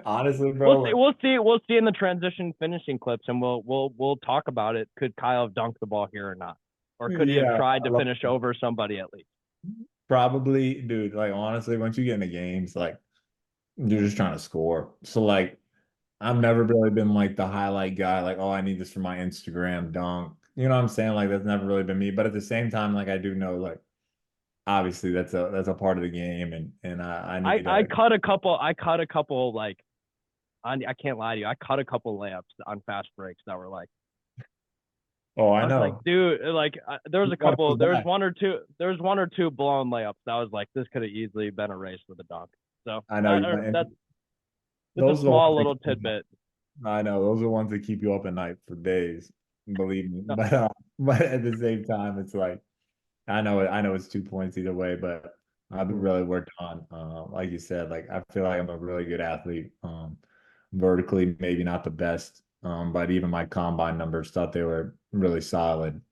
Honestly, We'll bro, see. like, We'll see in the transition finishing clips, and we'll talk about it. Could Kyle have dunked the ball here or not, or could he have yeah, tried I to love finish over somebody at least? probably, dude. Like, honestly, once you get into games, like, you're just trying to score. So, like, I've never really been like the highlight guy, like, oh, I need this for my Instagram dunk. You know what I'm saying? Like, that's never really been me. But at the same time, like, I do know, like, obviously that's a part of the game, and I need I to. cut a couple. I cut a couple like I can't lie to you. I cut a couple layups on fast breaks that were like. Oh, I I was like, know. dude, like there was You a gotta couple. feel There was bad. one or two blown layups. That was like this could have easily been erased with a dunk. So I know. that's And just a those are the ones small that little keep you up. tidbit. I know those are the ones that keep you up at night for days. Believe me. No, But at the same time, it's like I know it's 2 points either way, but I've really worked on, like you said, like I feel like I'm a really good athlete. Vertically, maybe not the best, but even my combine numbers thought they were really solid,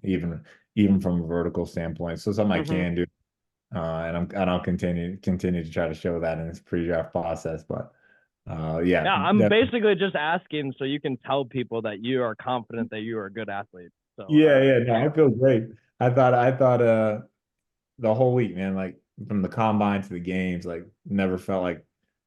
even from a vertical standpoint. So something I hmm can do, and I'll continue to try to show that in this pre-draft process. But yeah, Yeah, I'm definitely. basically just asking so you can tell people that you are confident that you are a good athlete. So Yeah, yeah, no, yeah, I feel great. I thought the whole week, man, like from the combine to the games, like never felt like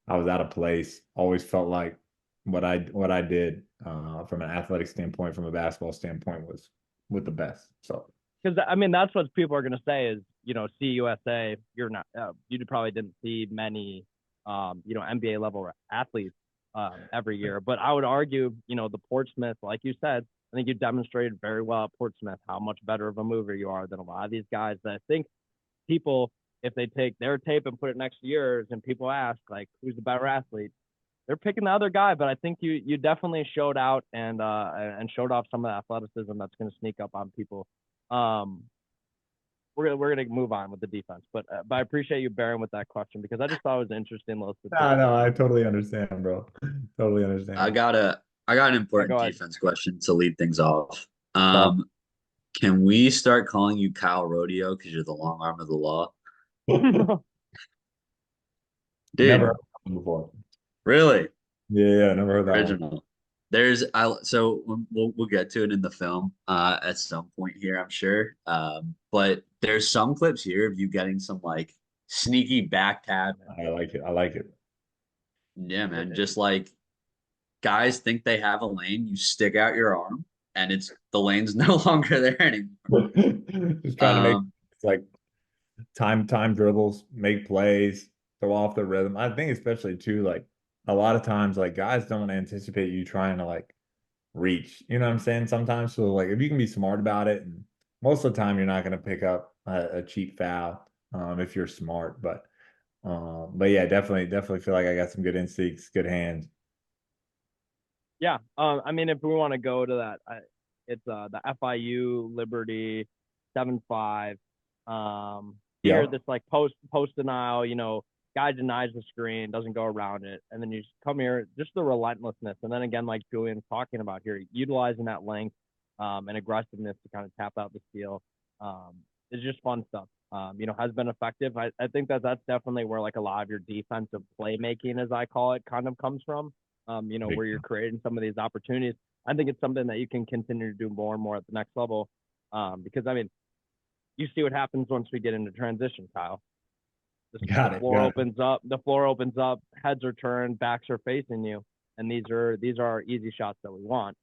I was out of place. Always felt like what I did, from an athletic standpoint, from a basketball standpoint, was with the best. So because I mean that's what people are gonna say is CUSA. You're not you probably didn't see many NBA level athletes every year, but I would argue the Portsmouth, like you said, I think you demonstrated very well at Portsmouth how much better of a mover you are than a lot of these guys that I think people, if they take their tape and put it next to yours and people ask like who's the better athlete, they're picking the other guy. But I think you definitely showed out and showed off some of the athleticism that's going to sneak up on people. um we're gonna move on with the defense, but I appreciate you bearing with that question because I just thought it was interesting little I statistics. know, I totally understand, bro. Totally I understand. got a I got an Yeah, important go ahead. defense question to lead things off. But Can we start calling you Kyle Rodeo because you're the long arm of the law? never heard Dude, of them before. really? Yeah, yeah, never heard that one. Original. So we'll get to it in the film at some point here, I'm sure. But there's some clips here of you getting some like sneaky back tap. I like it. I like it. Yeah, man. Just like guys think they have a lane, you stick out your arm and it's the lane's no longer there anymore. Just trying to make Um, it's like time dribbles, make plays, throw off the rhythm. I think especially too, like a lot of times, like guys don't anticipate you trying to like reach. You know what I'm saying? Sometimes, so like if you can be smart about it, and most of the time you're not going to pick up a cheap foul, if you're smart. But yeah, definitely feel like I got some good instincts, good hands. Yeah, I mean, if we want to go to that, it's the FIU Liberty 7-5. Here, Yep. this like post denial, guy denies the screen, doesn't go around it, and then you just come here, just the relentlessness, and then again, like Julian's talking about here, utilizing that length and aggressiveness to kind of tap out the steal. It's just fun stuff. Has been effective. I think that's definitely where like a lot of your defensive playmaking, as I call it, kind of comes from Big where you're time. creating some of these opportunities. I think it's something that you can continue to do more and more at the next level. Because I mean, you see what happens once we get into transition, Kyle. The Got it. floor Got it. opens up, heads are turned, backs are facing you, and these are our easy shots that we want.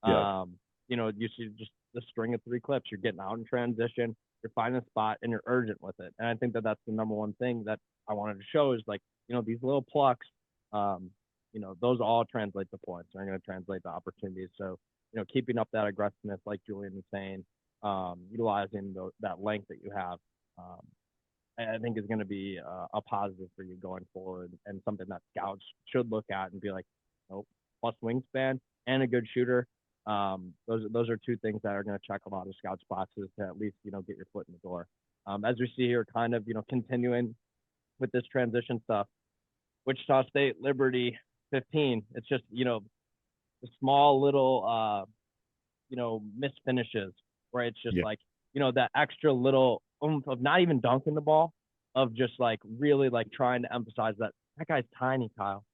Yep. You see just the string of three clips. You're getting out in transition, you're finding a spot, and you're urgent with it. And I think that's the number one thing that I wanted to show is like these little plucks. Those all translate to points. They're going to translate to opportunities. So keeping up that aggressiveness, like Julian was saying, utilizing that length that you have. I think is going to be a positive for you going forward and something that scouts should look at and be like, oh, plus wingspan and a good shooter. Those are two things that are going to check a lot of scouts boxes to at least get your foot in the door. As we see here, kind of continuing with this transition stuff. Wichita State, Liberty, 15. It's just, the small little, missed finishes where it's just Yeah. like, that extra little oomph of not even dunking the ball, of just like really like trying to emphasize that guy's tiny, Kyle,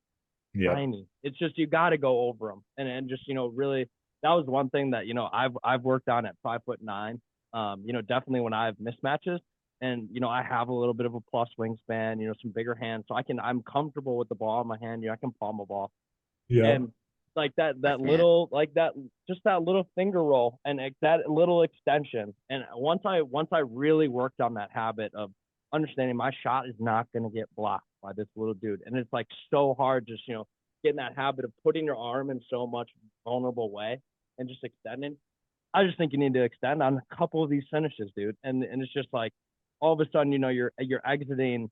Yep. tiny. It's just, you got to go over him, and just, really, that was one thing that, I've worked on at 5'9". Definitely when I have mismatches, and I have a little bit of a plus wingspan, some bigger hands, so I'm comfortable with the ball in my hand. I can palm a ball, Yep. and like that can't. little, like that, just that little finger roll and that little extension. And once I really worked on that habit of understanding my shot is not going to get blocked by this little dude, and it's like so hard just getting that habit of putting your arm in so much vulnerable way and just extending. I just think you need to extend on a couple of these finishes, dude. And it's just like all of a sudden, you're exiting,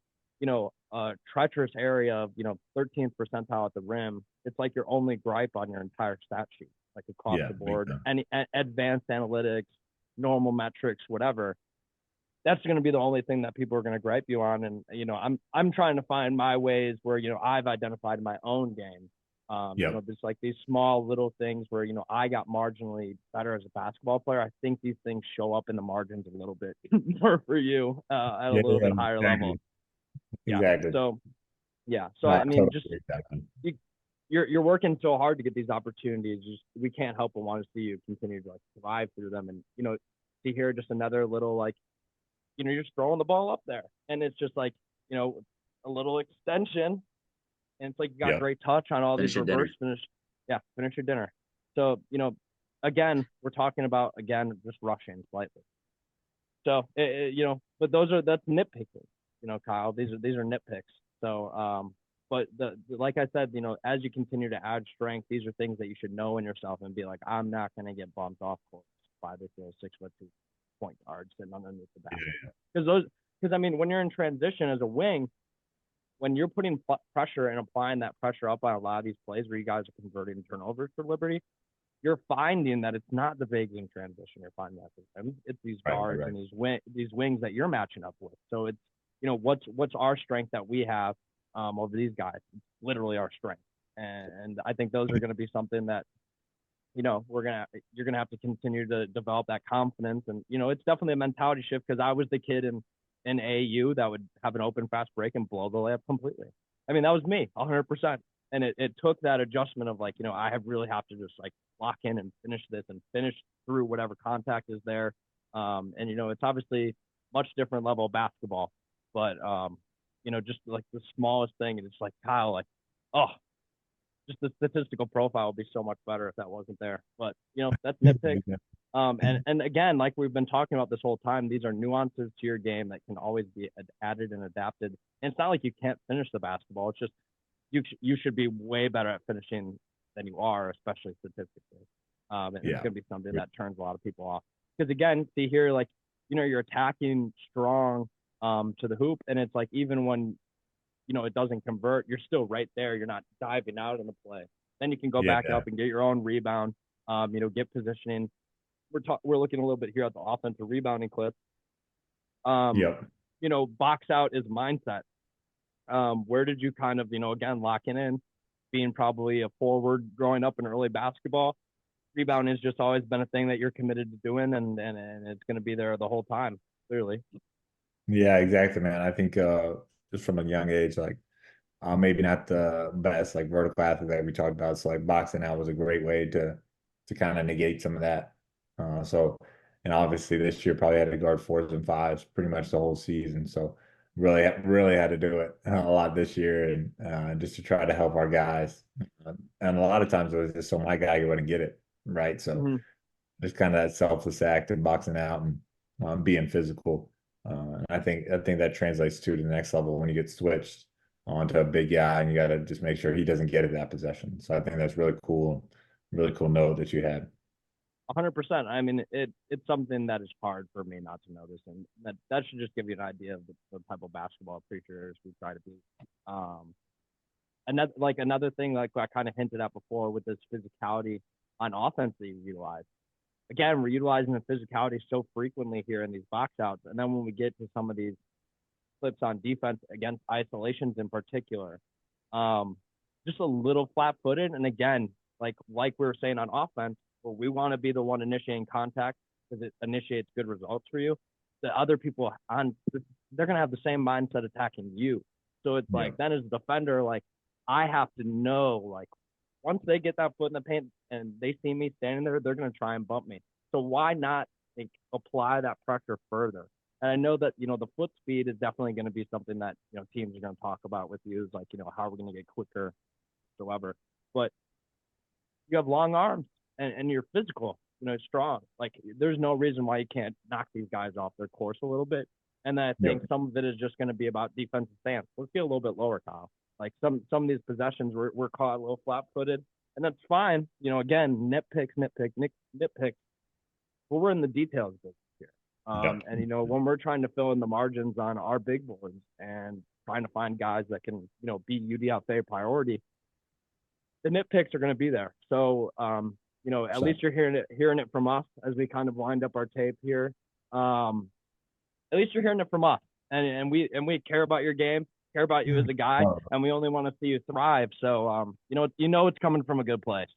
a treacherous area of, 13th percentile at the rim. It's like your only gripe on your entire stat sheet, like across Yeah, the big board, time. any advanced analytics, normal metrics, whatever. That's going to be the only thing that people are going to gripe you on. And, I'm trying to find my ways where, I've identified my own game. Yep. There's like these small little things where, I got marginally better as a basketball player. I think these things show up in the margins a little bit more for you at a Yeah, little yeah, bit higher level. exactly. Yeah. Exactly. So, yeah. So, No, I I mean, totally just agree with that, man. you're working so hard to get these opportunities. Just, we can't help but want to see you continue to like survive through them. And, see here just another little, like, you're just throwing the ball up there, and it's just like, a little extension, and it's like you got Yep. great touch on all Finish these your dinner. reverse finish. Yeah, finish your dinner. So, again, we're talking about, again, just rushing slightly. So, but that's nitpicking, Kyle. These are nitpicks. So, but like I said, as you continue to add strength, these are things that you should know in yourself and be like, I'm not going to get bumped off court by this 6'2" point guard sitting underneath the basket. Because I mean, when you're in transition as a wing, when you're putting pressure and applying that pressure up on a lot of these plays where you guys are converting turnovers for Liberty, you're finding that it's not the big game transition. You're finding that for them. It's these guards Right. and these wings that you're matching up with. So it's, what's our strength that we have over these guys? It's literally our strength. And I think those are going to be something that, you're going to have to continue to develop that confidence. And, it's definitely a mentality shift, because I was the kid in AU that would have an open fast break and blow the layup completely. I mean, that was me 100%. And it took that adjustment of like, I really have to just like lock in and finish this and finish through whatever contact is there. And, it's obviously much different level of basketball, but, just like the smallest thing. And it's like, Kyle, like, oh, just the statistical profile would be so much better if that wasn't there. But, that's nitpick. And again, like we've been talking about this whole time, these are nuances to your game that can always be added and adapted. And it's not like you can't finish the basketball. It's just you should be way better at finishing than you are, especially statistically. And it's going to be something that turns a lot of people off. Because again, see here, like, you're attacking strong to the hoop, and it's like even when it doesn't convert, you're still right there. You're not diving out in the play. Then you can go back up and get your own rebound. Get positioning. We're looking a little bit here at the offensive rebounding clip. Box out is mindset. Where did you kind of, again, locking in, being probably a forward growing up in early basketball, rebound has just always been a thing that you're committed to doing, and it's going to be there the whole time, clearly. Yeah, exactly, man. I think just from a young age, like maybe not the best like vertical athlete that we talked about. So like boxing out was a great way to kind of negate some of that. And obviously this year probably had to guard fours and fives pretty much the whole season. So really had to do it a lot this year, and just to try to help our guys. And a lot of times it was just so my guy wouldn't get it right. So just kind of that selfless act of boxing out and being physical. And I think that translates to the next level when you get switched onto a big guy, and you got to just make sure he doesn't get it that possession. So I think that's really cool note that you had. 100%. I mean, it's something that is hard for me not to notice, and that should just give you an idea of the type of basketball preachers we try to be. Another thing, like I kind of hinted at before, with this physicality on offense that you utilize. Again, we're utilizing the physicality so frequently here in these box outs, and then when we get to some of these clips on defense against isolations in particular, just a little flat-footed. And again, like we were saying on offense, well, we want to be the one initiating contact because it initiates good results for you. The other people they're gonna have the same mindset attacking you. So it's like then as a defender, like I have to know, like once they get that foot in the paint and they see me standing there, they're gonna try and bump me. So why not apply that pressure further? And I know that, the foot speed is definitely going to be something that, teams are going to talk about with you is like, how we're going to get quicker, whatsoever. But you have long arms and you're physical, strong. Like there's no reason why you can't knock these guys off their course a little bit. And then I think some of it is just going to be about defensive stance. Let's get a little bit lower, Kyle. Like some of these possessions we're caught a little flat-footed, and that's fine. Again, nitpicks. But we're in the details of this here. And when we're trying to fill in the margins on our big boards and trying to find guys that can, be UDFA priority, the nitpicks are going to be there. So, at least you're hearing it from us as we kind of wind up our tape here. At least you're hearing it from us, and we care about your game, care about you as a guy, and we only want to see you thrive. So, it's coming from a good place.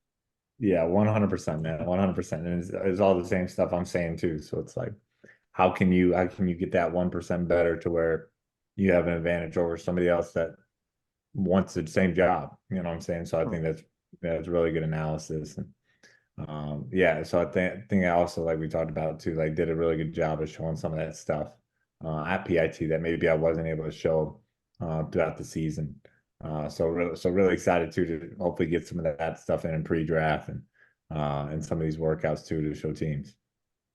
Yeah, 100%, man, 100%. And it's all the same stuff I'm saying too. So it's like, how can you get that 1% better to where you have an advantage over somebody else that wants the same job? You know what I'm saying? So I think that's really good analysis. And so I think I also, like we talked about too, like did a really good job of showing some of that stuff at PIT that maybe I wasn't able to show throughout the season. So really excited too to hopefully get some of that stuff in pre-draft and some of these workouts too to show teams.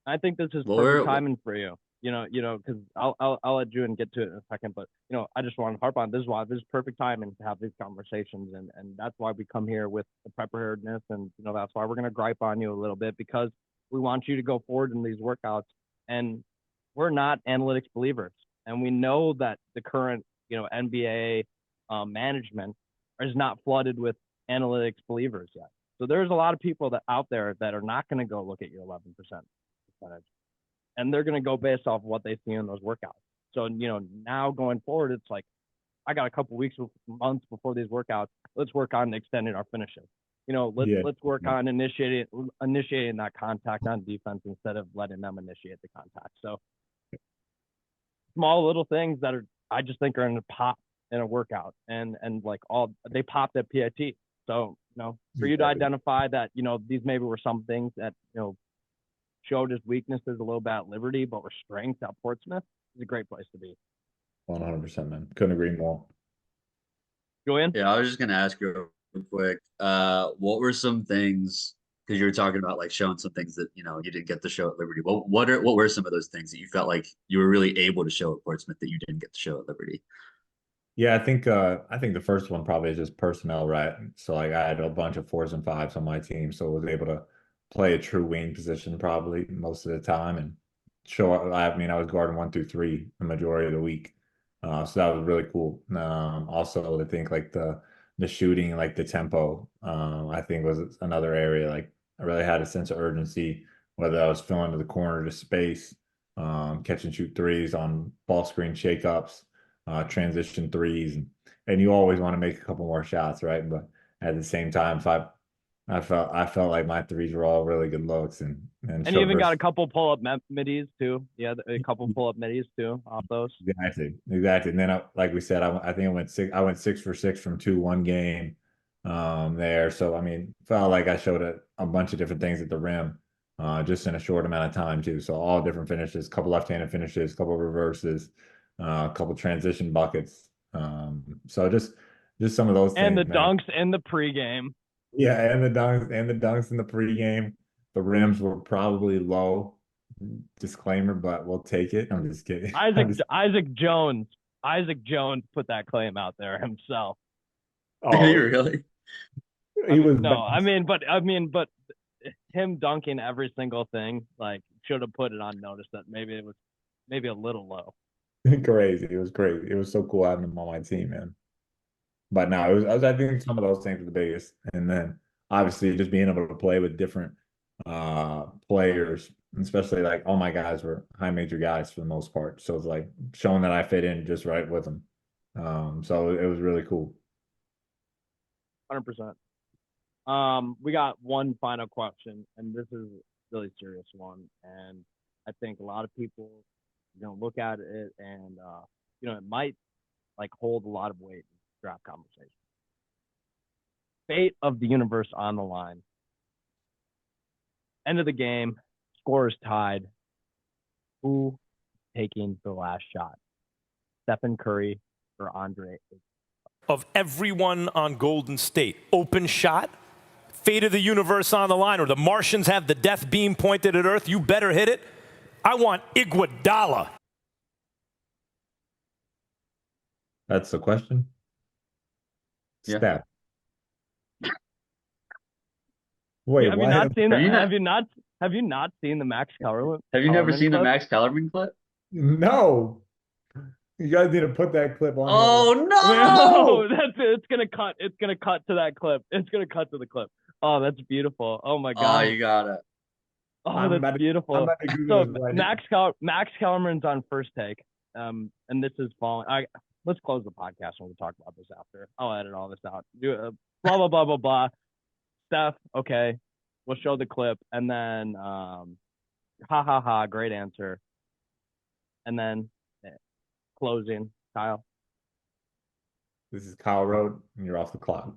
I think this is perfect timing for you. Because I'll let Julian get to it in a second, but I just want to harp on this is why this is perfect timing to have these conversations, and that's why we come here with the preparedness, and that's why we're gonna gripe on you a little bit because we want you to go forward in these workouts, and we're not analytics believers, and we know that the current NBA management is not flooded with analytics believers yet. So there's a lot of people out there that are not going to go look at your 11% percentage, and they're going to go based off of what they see in those workouts. So now going forward, it's like I got a couple weeks, months before these workouts. Let's work on extending our finishes. Let's work on initiating that contact on defense instead of letting them initiate the contact. So small little things that I just think are going to pop in a workout, and like they popped at PIT. So for you to identify that these maybe were some things that showed his weaknesses a little bit at Liberty, but were strengths at Portsmouth, is a great place to be. 100%, man. Couldn't agree more. Julian? Yeah, I was just gonna ask you real quick. What were some things, because you were talking about like showing some things that you didn't get to show at Liberty. What were some of those things that you felt like you were really able to show at Portsmouth that you didn't get to show at Liberty? Yeah, I think the first one probably is just personnel, right? So like I had a bunch of 4s and 5s on my team, so I was able to play a true wing position probably most of the time and show. I mean, I was guarding 1 through 3 the majority of the week, so that was really cool. Also, I think like the shooting, like the tempo, I think was another area. Like I really had a sense of urgency, whether I was filling to the corner to space, catch and shoot threes on ball screen shakeups, transition threes, and you always want to make a couple more shots, right? But at the same time, I felt like my threes were all really good looks, and you even got a couple pull-up middies too. Yeah, a couple pull-up middies too off those. Exactly. And then, like we said, I think I went 6 for 6 from 2 one game there. So I mean, felt like I showed a bunch of different things at the rim, just in a short amount of time too. So all different finishes, couple left-handed finishes, couple reverses, a couple transition buckets. So just some of those and things. The dunks in the pregame. Yeah, and the dunks in the pregame. The rims were probably low. Disclaimer, but we'll take it. I'm just kidding. Isaac Jones put that claim out there himself. Oh, did he really? He was but him dunking every single thing, like, should have put it on notice that maybe it was a little low. Crazy. It was crazy. It was so cool having him on my team, man. But no, I think some of those things were the biggest. And then obviously just being able to play with different players, especially like all my guys were high major guys for the most part. So it's like showing that I fit in just right with them. So it was really cool. 100%. We got one final question, and this is a really serious one, and I think a lot of people, look at it and it might like hold a lot of weight in draft conversation. Fate of the universe on the line. End of the game, score is tied. Who taking the last shot? Stephen Curry or Andre? Of everyone on Golden State, open shot, fate of the universe on the line, or the Martians have the death beam pointed at Earth, you better hit it. I want Iguodala. That's the question. Yeah. Steph. Wait, have you why not have- seen Have you not- have you not seen the Max Kellerman? Have you never Kellerman seen the clip? Max Kellerman clip? No. You guys need to put that clip on. Oh No, no! it's gonna cut. It's gonna cut to that clip. It's gonna cut to the clip. Oh, that's beautiful. Oh my Oh, god. you got it. Oh, I'm about that's to- beautiful. I'm about to Google this right now. Max Kellerman's on First Take. And this is falling. Let's close the podcast and we'll talk about this after. I'll edit all this out. Blah blah blah blah blah. Steph, okay. We'll show the clip and then ha ha ha, great answer. And then closing, Kyle. This is Kyle Road, and you're off the clock.